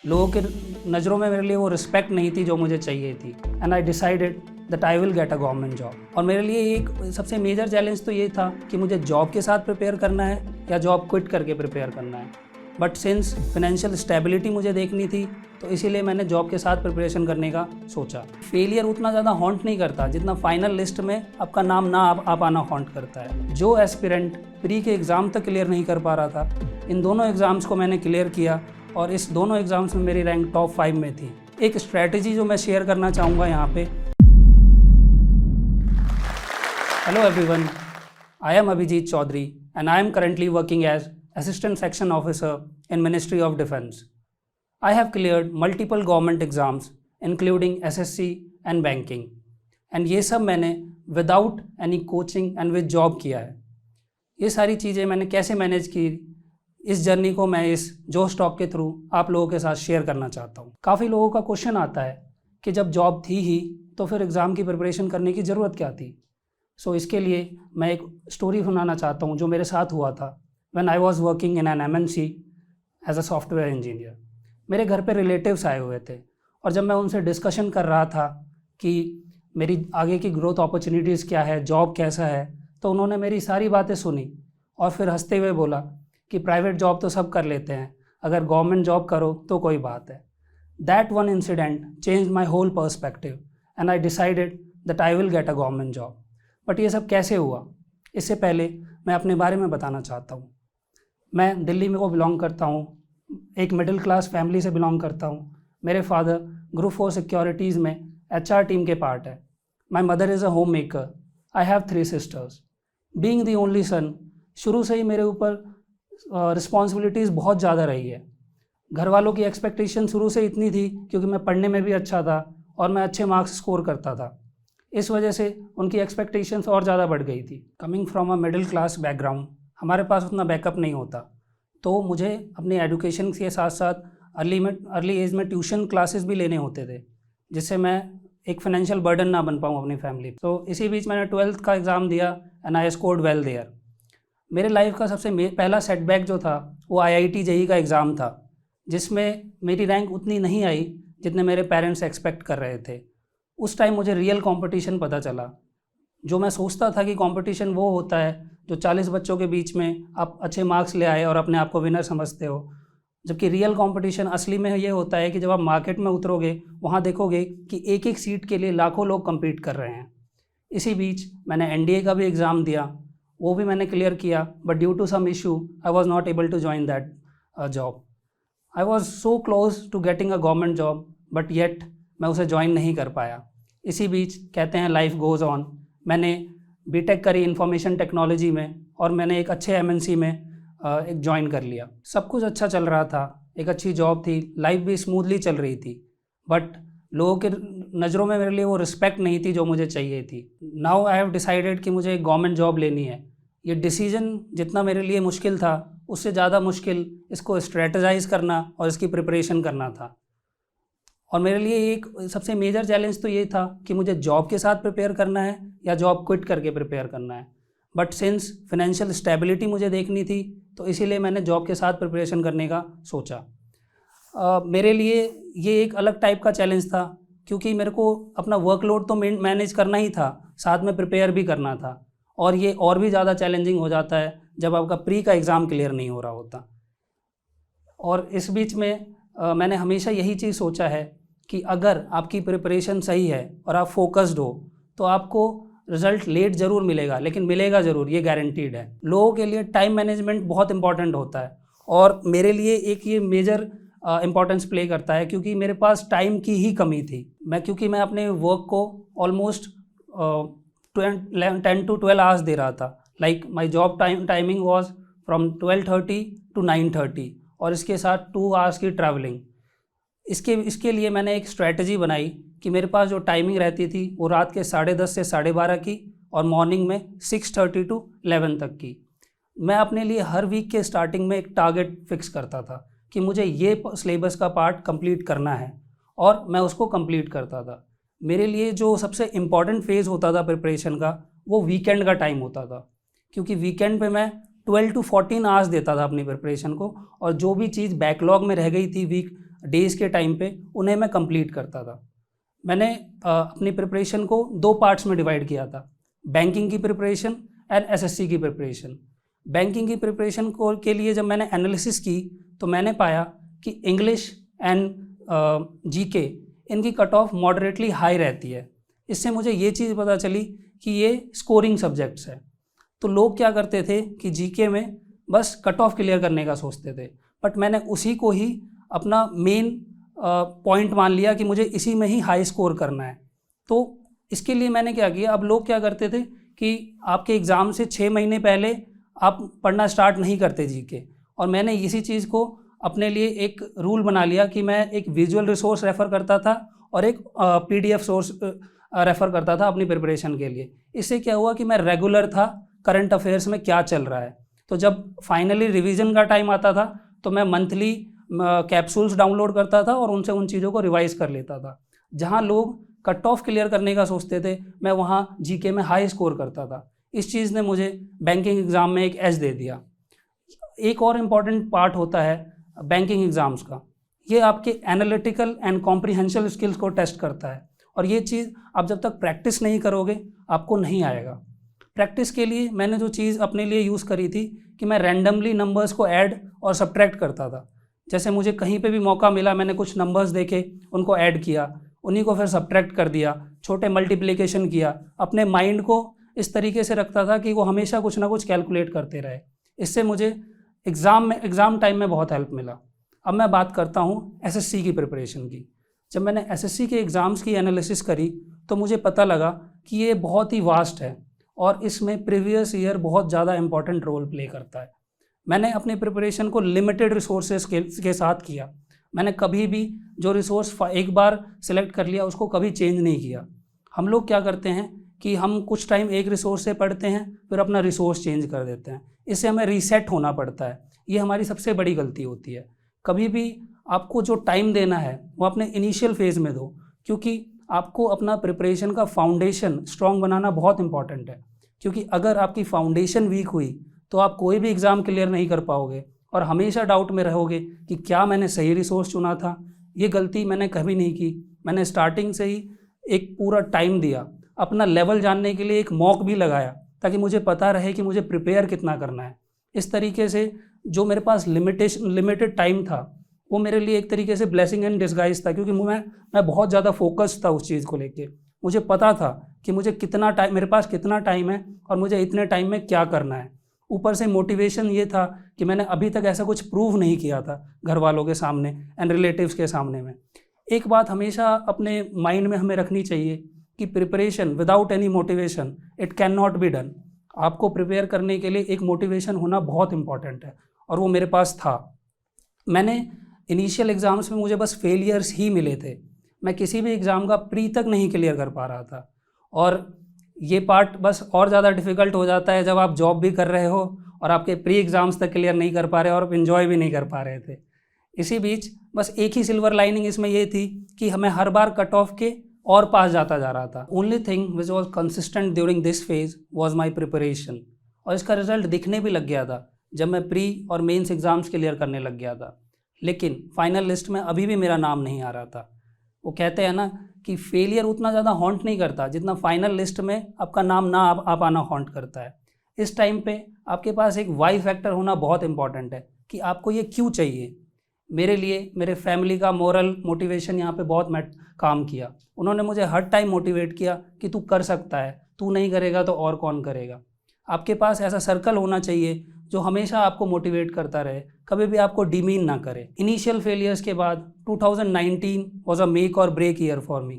लोगों के नज़रों में मेरे लिए वो रिस्पेक्ट नहीं थी जो मुझे चाहिए थी। And I decided that I will get a government job. और मेरे लिए एक सबसे मेजर चैलेंज तो ये था कि मुझे जॉब के साथ प्रिपेयर करना है या जॉब क्विट करके प्रिपेयर करना है। बट सिंस फाइनेंशियल स्टेबिलिटी मुझे देखनी थी, तो इसीलिए मैंने जॉब के साथ प्रिपरेशन करने का सोचा। फेलियर उतना ज़्यादा हॉन्ट नहीं करता जितना फाइनल लिस्ट में आपका नाम ना आ पाना हॉन्ट करता है। जो एस्पिरेंट प्री के एग्ज़ाम तक क्लियर नहीं कर पा रहा था, इन दोनों एग्ज़ाम्स को मैंने क्लियर किया और इस दोनों एग्ज़ाम्स में मेरी रैंक टॉप 5 में थी। एक स्ट्रैटेजी जो मैं शेयर करना चाहूँगा यहाँ पे। Hello everyone, I am Abhijit Chaudhary and I am currently working as Assistant Section Officer in Ministry of Defence. I have cleared multiple government exams including SSC and banking. And ये सब मैंने without any coaching and with job किया है। ये सारी चीज़ें मैंने कैसे मैनेज की, इस जर्नी को मैं इस जोश टॉक के थ्रू आप लोगों के साथ शेयर करना चाहता हूँ। काफ़ी लोगों का क्वेश्चन आता है कि जब जॉब थी ही तो फिर एग्ज़ाम की प्रिपरेशन करने की ज़रूरत क्या थी। सो इसके लिए मैं एक स्टोरी सुनाना चाहता हूँ जो मेरे साथ हुआ था when I was working in an MNC as a software engineer. मेरे घर पे रिलेटिव्स आए हुए थे और जब मैं उनसे डिस्कशन कर रहा था कि मेरी आगे की ग्रोथ अपॉर्चुनिटीज़ क्या है, जॉब कैसा है, तो उन्होंने मेरी सारी बातें सुनी और फिर हंसते हुए बोला कि प्राइवेट जॉब तो सब कर लेते हैं, अगर गवर्नमेंट जॉब करो तो कोई बात है। That one incident change my whole perspective and I decided that I will get a government job. But ये सब कैसे हुआ, इससे पहले मैं अपने बारे में बताना चाहता हूँ। मैं दिल्ली में को बिलोंग करता हूँ, एक मिडिल क्लास फैमिली से बिलोंग करता हूँ। मेरे फादर ग्रुप 4 सिक्योरिटीज़ में HR टीम के पार्ट है। My mother is a home maker. I have 3 sisters. Being the only son, शुरू से ही मेरे ऊपर रिस्पॉन्सिबिलिटीज़ बहुत ज़्यादा रही है। घर वालों की एक्सपेक्टेशन शुरू से इतनी थी क्योंकि मैं पढ़ने में भी अच्छा था और मैं अच्छे मार्क्स स्कोर करता था। इस वजह से उनकी एक्सपेक्टेशंस और ज़्यादा बढ़ गई थी। Coming from a middle class background, हमारे पास उतना बैकअप नहीं होता, तो मुझे अपनी एजुकेशन के साथ साथ अर्ली एज में ट्यूशन क्लासेस भी लेने होते थे, जिससे मैं एक फाइनेंशियल बर्डन ना बन पाऊँ अपनी फैमिली। तो इसी बीच मैंने 12th का एग्ज़ाम दिया and I scored well there. मेरे लाइफ का सबसे पहला सेटबैक जो था वो IIT JEE का एग्ज़ाम था, जिसमें मेरी रैंक उतनी नहीं आई जितने मेरे पेरेंट्स एक्सपेक्ट कर रहे थे। उस टाइम मुझे रियल कंपटीशन पता चला। जो मैं सोचता था कि कंपटीशन वो होता है जो 40 बच्चों के बीच में आप अच्छे मार्क्स ले आए और अपने आप को विनर समझते हो, जबकि रियल कंपटीशन असली में ये होता है कि जब आप मार्केट में उतरोगे वहाँ देखोगे कि एक एक सीट के लिए लाखों लोग कम्पीट कर रहे हैं। इसी बीच मैंने NDA का भी एग्ज़ाम दिया, वो भी मैंने क्लियर किया, but due to some issue I was not able to join that job. I was so close to getting a government job, but yet मैं उसे ज्वाइन नहीं कर पाया। इसी बीच कहते हैं लाइफ गोज़ ऑन। मैंने बीटेक करी इंफॉर्मेशन टेक्नोलॉजी में और मैंने एक अच्छे MNC में एक ज्वाइन कर लिया। सब कुछ अच्छा चल रहा था, एक अच्छी जॉब थी, लाइफ भी स्मूथली चल रही थी, बट लोगों के नज़रों में मेरे लिए वो रिस्पेक्ट नहीं थी जो मुझे चाहिए थी। नाउ आई हैव डिसाइडेड कि मुझे एक गवर्नमेंट जॉब लेनी है। ये डिसीजन जितना मेरे लिए मुश्किल था, उससे ज़्यादा मुश्किल इसको स्ट्रेटजाइज करना और इसकी प्रिपरेशन करना था। और मेरे लिए एक सबसे मेजर चैलेंज तो ये था कि मुझे जॉब के साथ प्रिपेयर करना है या जॉब क्विट करके प्रिपेयर करना है। बट सिंस फाइनेंशियल स्टेबिलिटी मुझे देखनी थी, तो इसीलिए मैंने जॉब के साथ प्रिपरेशन करने का सोचा। मेरे लिए ये एक अलग टाइप का चैलेंज था क्योंकि मेरे को अपना वर्कलोड तो मैनेज करना ही था, साथ में प्रिपेयर भी करना था। और ये और भी ज़्यादा चैलेंजिंग हो जाता है जब आपका प्री का एग्ज़ाम क्लियर नहीं हो रहा होता। और इस बीच में मैंने हमेशा यही चीज़ सोचा है कि अगर आपकी प्रिपरेशन सही है और आप फोकस्ड हो तो आपको रिज़ल्ट लेट ज़रूर मिलेगा, लेकिन मिलेगा ज़रूर, ये गारंटीड है। लोगों के लिए टाइम मैनेजमेंट बहुत इंपॉर्टेंट होता है और मेरे लिए एक ये मेजर इंपॉर्टेंस प्ले करता है क्योंकि मेरे पास टाइम की ही कमी थी। क्योंकि मैं अपने वर्क को ऑलमोस्ट 10 to 12 आवर्स दे रहा था। Like my job timing was from 12:30 to 9:30 और इसके साथ 2 आवर्स की ट्रैवलिंग। इसके लिए मैंने एक स्ट्रैटेजी बनाई कि मेरे पास जो टाइमिंग रहती थी वो रात के 10:30 से 12:30 की और मॉर्निंग में 6:30 to 11 तक की। मैं अपने लिए हर वीक के स्टार्टिंग में एक टारगेट फिक्स करता था कि मुझे ये सिलेबस का पार्ट कंप्लीट करना है और मैं उसको कंप्लीट करता था। मेरे लिए जो सबसे इम्पॉर्टेंट फेज़ होता था प्रिपरेशन का, वो वीकेंड का टाइम होता था, क्योंकि वीकेंड पे मैं 12 to 14 आवर्स देता था अपनी प्रिपरेशन को और जो भी चीज़ बैकलॉग में रह गई थी वीक डेज़ के टाइम पे उन्हें मैं कंप्लीट करता था। मैंने अपनी प्रिपरेशन को 2 पार्ट्स में डिवाइड किया था, बैंकिंग की प्रिपरेशन एंड एसएससी की प्रिपरेशन। बैंकिंग की प्रिपरेशन को के लिए जब मैंने एनालिसिस की तो मैंने पाया कि इंग्लिश एंड जीके इनकी कट ऑफ मॉडरेटली हाई रहती है। इससे मुझे ये चीज़ पता चली कि ये स्कोरिंग सब्जेक्ट्स है। तो लोग क्या करते थे कि जीके में बस कट ऑफ क्लियर करने का सोचते थे, बट मैंने उसी को ही अपना मेन पॉइंट मान लिया कि मुझे इसी में ही हाई स्कोर करना है। तो इसके लिए मैंने क्या किया, अब लोग क्या करते थे कि आपके एग्ज़ाम से 6 महीने पहले आप पढ़ना स्टार्ट नहीं करते जीके, और मैंने इसी चीज़ को अपने लिए एक रूल बना लिया कि मैं एक विजुअल रिसोर्स रेफ़र करता था और एक पीडीएफ सोर्स रेफ़र करता था अपनी प्रिपरेशन के लिए। इससे क्या हुआ कि मैं रेगुलर था करंट अफेयर्स में क्या चल रहा है। तो जब फाइनली रिवीजन का टाइम आता था तो मैं मंथली कैप्सूल्स डाउनलोड करता था और उनसे उन चीज़ों को रिवाइज कर लेता था। जहाँ लोग कट ऑफ क्लियर करने का सोचते थे, मैं वहाँ जीके में हाई स्कोर करता था। इस चीज़ ने मुझे बैंकिंग एग्ज़ाम में एक एज दे दिया। एक और इम्पॉर्टेंट पार्ट होता है बैंकिंग एग्ज़ाम्स का, ये आपके एनालिटिकल एंड कॉम्प्रिहेंशन स्किल्स को टेस्ट करता है, और ये चीज़ आप जब तक प्रैक्टिस नहीं करोगे आपको नहीं आएगा। प्रैक्टिस के लिए मैंने जो चीज़ अपने लिए यूज़ करी थी कि मैं रैंडमली नंबर्स को ऐड और सब्ट्रैक्ट करता था। जैसे मुझे कहीं पे भी मौका मिला, मैंने कुछ नंबर्स देखे, उनको ऐड किया, उन्हीं को फिर सब्ट्रैक्ट कर दिया, छोटे मल्टीप्लिकेशन किया। अपने माइंड को इस तरीके से रखता था कि वो हमेशा कुछ ना कुछ कैलकुलेट करते रहे। इससे मुझे एग्ज़ाम टाइम में बहुत हेल्प मिला। अब मैं बात करता हूँ एसएससी की प्रिपरेशन की। जब मैंने एसएससी के एग्ज़ाम्स की एनालिसिस करी तो मुझे पता लगा कि ये बहुत ही वास्ट है और इसमें प्रीवियस ईयर बहुत ज़्यादा इंपॉर्टेंट रोल प्ले करता है। मैंने अपनी प्रिपरेशन को लिमिटेड रिसोर्सेज के साथ किया। मैंने कभी भी जो रिसोर्स एक बार सिलेक्ट कर लिया उसको कभी चेंज नहीं किया। हम लोग क्या करते हैं कि हम कुछ टाइम एक रिसोर्स से पढ़ते हैं फिर अपना रिसोर्स चेंज कर देते हैं। इससे हमें रीसेट होना पड़ता है। ये हमारी सबसे बड़ी गलती होती है। कभी भी आपको जो टाइम देना है वो अपने इनिशियल फेज़ में दो, क्योंकि आपको अपना प्रिपरेशन का फाउंडेशन स्ट्रॉन्ग बनाना बहुत इंपॉर्टेंट है। क्योंकि अगर आपकी फाउंडेशन वीक हुई तो आप कोई भी एग्ज़ाम क्लियर नहीं कर पाओगे और हमेशा डाउट में रहोगे कि क्या मैंने सही रिसोर्स चुना था। ये गलती मैंने कभी नहीं की। मैंने स्टार्टिंग से ही एक पूरा टाइम दिया, अपना लेवल जानने के लिए एक मॉक भी लगाया ताकि मुझे पता रहे कि मुझे प्रिपेयर कितना करना है। इस तरीके से जो मेरे पास लिमिटेड टाइम था वो मेरे लिए एक तरीके से ब्लेसिंग इन डिस्गाइज था, क्योंकि मैं बहुत ज़्यादा फोकस था उस चीज़ को लेके। मुझे पता था कि मुझे कितना टाइम, मेरे पास कितना टाइम है और मुझे इतने टाइम में क्या करना है। ऊपर से मोटिवेशन ये था कि मैंने अभी तक ऐसा कुछ प्रूव नहीं किया था घर वालों के सामने एंड रिलेटिव्स के सामने में। एक बात हमेशा अपने माइंड में हमें रखनी चाहिए कि preparation without any motivation it can not be done. आपको प्रिपेयर करने के लिए एक मोटिवेशन होना बहुत इंपॉर्टेंट है और वो मेरे पास था। मैंने इनिशियल एग्ज़ाम्स में मुझे बस फेलियर्स ही मिले थे। मैं किसी भी एग्ज़ाम का प्री तक नहीं क्लियर कर पा रहा था, और ये पार्ट बस और ज़्यादा डिफ़िकल्ट हो जाता है जब आप जॉब भी कर रहे हो और आपके प्री एग्ज़ाम्स तक क्लियर नहीं कर पा रहे और आप इन्जॉय भी नहीं कर पा रहे थे। इसी बीच बस एक ही सिल्वर लाइनिंग इसमें ये थी कि हमें हर बार कट ऑफ के और पास जाता जा रहा था। Only thing which was consistent during this phase was my preparation, और इसका रिजल्ट दिखने भी लग गया था जब मैं प्री और मेंस एग्ज़ाम्स क्लियर करने लग गया था। लेकिन फाइनल लिस्ट में अभी भी मेरा नाम नहीं आ रहा था। वो कहते हैं ना कि फेलियर उतना ज़्यादा हॉन्ट नहीं करता जितना फाइनल लिस्ट में आपका नाम ना आ पाना हॉन्ट करता है। इस टाइम पे आपके पास एक वाई फैक्टर होना बहुत इंपॉर्टेंट है कि आपको ये क्यों चाहिए। मेरे लिए मेरे फैमिली का मोरल मोटिवेशन यहाँ पे बहुत काम किया। उन्होंने मुझे हर टाइम मोटिवेट किया कि तू कर सकता है, तू नहीं करेगा तो और कौन करेगा। आपके पास ऐसा सर्कल होना चाहिए जो हमेशा आपको मोटिवेट करता रहे, कभी भी आपको डिमीन ना करे। इनिशियल फेलियर्स के बाद 2019 वाज अ मेक और ब्रेक ईयर फॉर मी,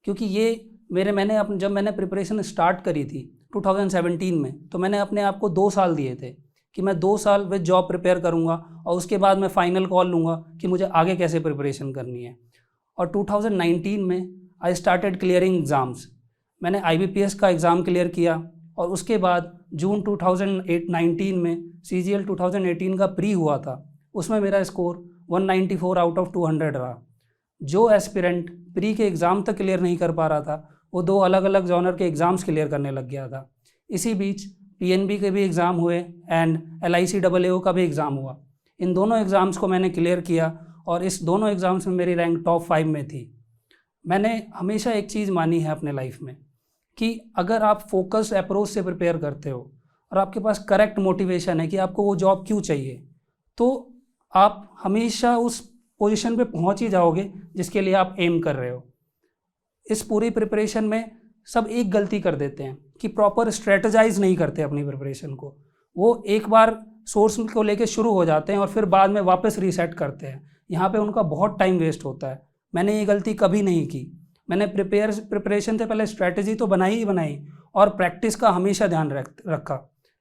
क्योंकि ये जब मैंने प्रिपरेशन स्टार्ट करी थी 2017 में, तो मैंने अपने आप को 2 साल दिए थे कि मैं 2 साल विद जॉब प्रिपेयर करूँगा और उसके बाद मैं फाइनल कॉल लूँगा कि मुझे आगे कैसे प्रिपरेशन करनी है। और 2019 में आई स्टार्टेड क्लियरिंग एग्ज़ाम्स। मैंने IBPS का एग्ज़ाम क्लियर किया और उसके बाद जून 2019 में CGL 2018 का प्री हुआ था, उसमें मेरा स्कोर 194 आउट ऑफ 200 रहा। जो एस्पिरेंट प्री के एग्ज़ाम तक क्लियर नहीं कर पा रहा था वो 2 अलग अलग जॉनर के एग्ज़ाम्स क्लियर करने लग गया था। इसी बीच PNB के भी एग्ज़ाम हुए एंड LIC AAO का भी एग्ज़ाम हुआ। इन दोनों एग्ज़ाम्स को मैंने क्लियर किया और इस दोनों एग्ज़ाम्स में मेरी रैंक टॉप 5 में थी। मैंने हमेशा एक चीज़ मानी है अपने लाइफ में कि अगर आप फोकस्ड अप्रोच से प्रिपेयर करते हो और आपके पास करेक्ट मोटिवेशन है कि आपको वो जॉब क्यों चाहिए, तो आप हमेशा उस पोजीशन पे पहुंच ही जाओगे जिसके लिए आप एम कर रहे हो। इस पूरी प्रिपरेशन में सब एक गलती कर देते हैं कि प्रॉपर स्ट्रेटजाइज नहीं करते अपनी प्रिपरेशन को। वो एक बार सोर्स को लेके शुरू हो जाते हैं और फिर बाद में वापस रीसेट करते हैं। यहाँ पे उनका बहुत टाइम वेस्ट होता है। मैंने ये गलती कभी नहीं की। मैंने प्रिपरेशन से पहले स्ट्रैटेजी तो बनाई ही बनाई और प्रैक्टिस का हमेशा ध्यान रखा।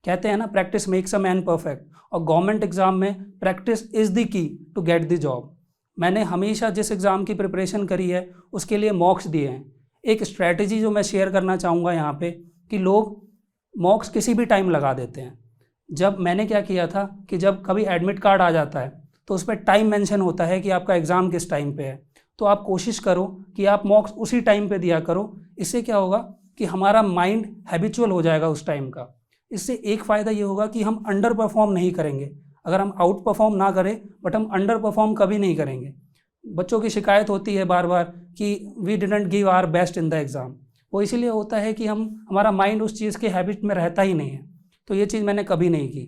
कहते हैं ना, practice makes a man perfect, और गवर्नमेंट एग्जाम में practice is the key to get the job. मैंने हमेशा जिस एग्ज़ाम की प्रिपरेशन करी है उसके लिए मॉक्स दिए हैं। एक स्ट्रैटेजी जो मैं शेयर करना चाहूँगा यहाँ पे कि लोग मॉक्स किसी भी टाइम लगा देते हैं। जब मैंने क्या किया था कि जब कभी एडमिट कार्ड आ जाता है तो उस पर टाइम मेंशन होता है कि आपका एग्ज़ाम किस टाइम पे है, तो आप कोशिश करो कि आप मॉक्स उसी टाइम पे दिया करो। इससे क्या होगा कि हमारा माइंड हैबिचुअल हो जाएगा उस टाइम का। इससे एक फ़ायदा ये होगा कि हम अंडर परफॉर्म नहीं करेंगे। अगर हम आउट परफॉर्म ना करें बट हम अंडर परफॉर्म कभी नहीं करेंगे। बच्चों की शिकायत होती है बार बार कि we didn't give our best in the exam. वो इसीलिए होता है कि हमारा माइंड उस चीज़ के हैबिट में रहता ही नहीं है। तो ये चीज़ मैंने कभी नहीं की।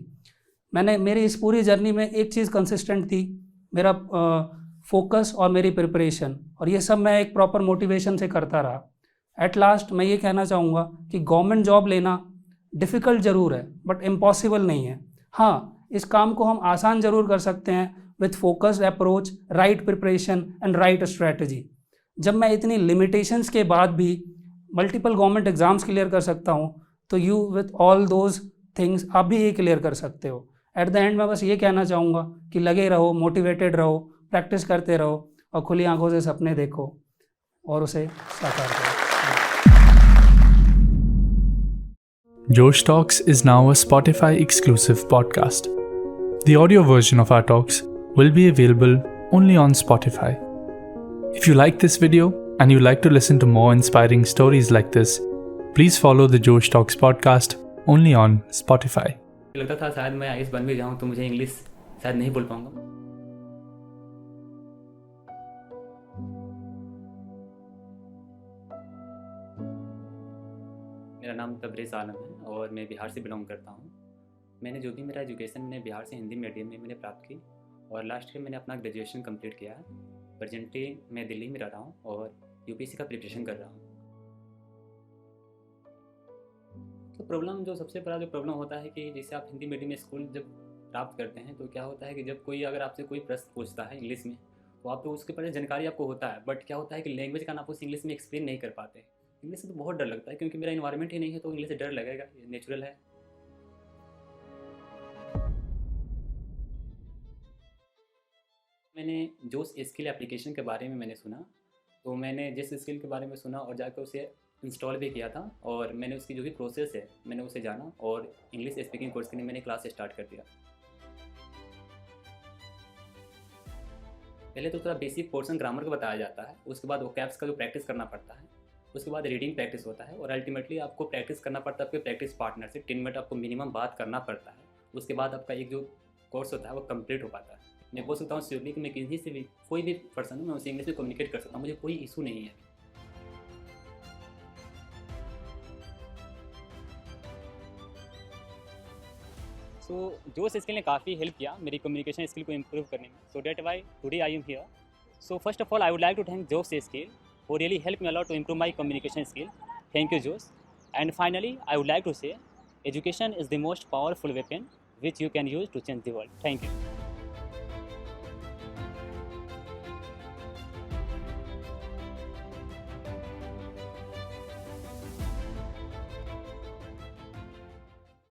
मैंने मेरी इस पूरी जर्नी में एक चीज़ कंसिस्टेंट थी, मेरा फोकस और मेरी प्रिपरेशन, और ये सब मैं एक प्रॉपर मोटिवेशन से करता रहा। एट लास्ट मैं ये कहना चाहूँगा कि गवर्नमेंट जॉब लेना डिफ़िकल्ट ज़रूर है बट इम्पॉसिबल नहीं है। हाँ, इस काम को हम आसान ज़रूर कर सकते हैं with focused approach, right preparation and right strategy. जब मैं इतनी लिमिटेशंस के बाद भी मल्टीपल गवर्नमेंट एग्ज़ाम्स क्लियर कर सकता हूँ, तो you with all those things आप भी ये क्लियर कर सकते हो। एट द एंड मैं बस ये कहना चाहूँगा कि लगे रहो, मोटिवेटेड रहो, प्रैक्टिस करते रहो और खुली आंखों से सपने देखो और उसे साकार करो। Josh Talks is now a Spotify exclusive podcast. The audio version of our talks will be available only on Spotify. If you like this video and you like to listen to more inspiring stories like this, please follow the Josh Talks podcast only on Spotify. लगता था शायद मैं IAS बन भी जाऊँ तो मुझे English शायद नहीं बोल पाऊँगा। मेरा नाम तबरेज़ आलम है और मैं बिहार से बिलोंग करता हूँ। मैंने जो भी मेरा एजुकेशन मैंने बिहार से हिंदी मीडियम में मैंने प्राप्त की और लास्ट ईयर मैंने अपना ग्रेजुएशन कंप्लीट किया है। प्रेजेंटली मैं दिल्ली में रह रहा हूँ और यूपीएससी का प्रिपरेशन कर रहा हूँ। तो प्रॉब्लम जो सबसे बड़ा जो प्रॉब्लम होता है कि जैसे आप हिंदी मीडियम में स्कूल जब प्राप्त करते हैं तो क्या होता है कि जब कोई अगर आपसे कोई प्रश्न पूछता है इंग्लिश में तो आपको उसके बारे में जानकारी आपको होता है, बट क्या होता है कि लैंग्वेज का आप उस इंग्लिश में एक्सप्लेन नहीं कर पाते। इंग्लिश से तो बहुत डर लगता है क्योंकि मेरा इन्वायरमेंट ही नहीं है, तो इंग्लिश से डर लगेगा, ये नेचुरल है। मैंने जोश स्किल एप्लीकेशन के बारे में मैंने सुना, तो मैंने जिस स्किल के बारे में सुना और जाकर उसे इंस्टॉल भी किया था और मैंने उसकी जो भी प्रोसेस है मैंने उसे जाना और इंग्लिश स्पीकिंग कोर्स के लिए मैंने क्लास स्टार्ट कर दिया। पहले तो थोड़ा बेसिक पोर्शन ग्रामर का बताया जाता है, उसके बाद वोकैब्स का जो प्रैक्टिस करना पड़ता है, उसके बाद रीडिंग प्रैक्टिस होता है और अल्टीमेटली आपको प्रैक्टिस करना पड़ता है आपके प्रैक्टिस पार्टनर से। 10 मिनट आपको मिनिमम बात करना पड़ता है, उसके बाद आपका एक जो कोर्स होता है वो कंप्लीट हो पाता है। मैं बोल सकता हूँ श्योरली कि मैं किसी से भी कोई भी पर्सन हूँ मैं उसे इंग्लिश में कम्युनिकेट कर सकता हूँ, मुझे कोई इशू नहीं है। सो जोश स्किल ने काफ़ी हेल्प किया मेरी कम्युनिकेशन स्किल को इम्प्रूव करने में। So that why today I am here. So first of all I would like to thank Josh skill who really helped me a lot to improve my communication skill. Thank you, Josh. And finally, I would like to say, education is the most powerful weapon which you can use to change the world. Thank you.